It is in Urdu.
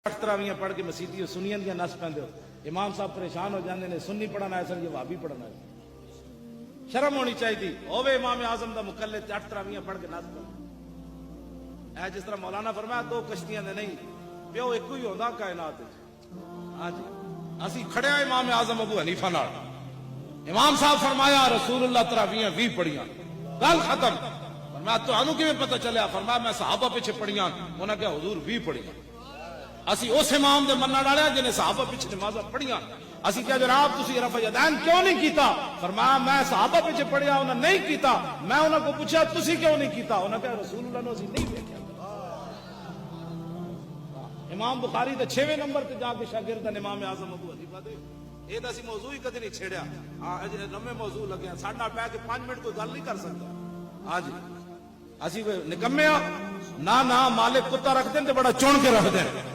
تراویاں پڑھ کے مسیتی سنیاں دیا نس پہ امام صاحب پریشان ہو جاندے نے، سنی پڑھنا ہے سر یہ وہابی پڑھنا ہے. شرم ہونی چاہیے ہوے امام اعظم دا مقلد 8 تراویاں پڑھ کے نس پڑھ. اے جس طرح مولانا فرمایا 2 کشتیاں دے نہیں پیو ایک ہی ہوندا کائنات وچ. ہاں جی اسی کھڑے ہیں امام اعظم ابو حنیفہ نال. امام صاحب فرمایا رسول اللہ تراویاں 20 پڑھیاں، گل ختم. فرمایا تانوں کیویں پتہ چلیا؟ فرمایا میں صحابہ پیچھے پڑھیاں. انہاں کہا حضور 20 پڑھیاں. اسی اس امام دے منن والے ہیں جنہیں صحابہ پیچھے نمازاں پڑھیاں. اسی کہا جناب تسی رفع یدین کیوں نہیں کیتا؟ فرمایا میں صحابہ پیچھے پڑھیا انہاں نہیں کیتا. میں انہاں کو پوچھا تسی کیوں نہیں کیتا؟ انہاں کہا رسول اللہ نے اسی نہیں دیکھا. امام بخاری تے 6ویں نمبر تے جا کے شاگرد امام اعظم ابو حنیفہ دے اے دا سی موضوع ہی کدی نہیں چھیڑیا. ہاں اج نویں موضوع لگیا ساڈے نال بیٹھ کے 5 منٹ کوئی گل نہیں کر سکتا. ہاں جی اسی نکمے نہ مالک کتا رکھ دین تے بڑا چن کے رکھ دین.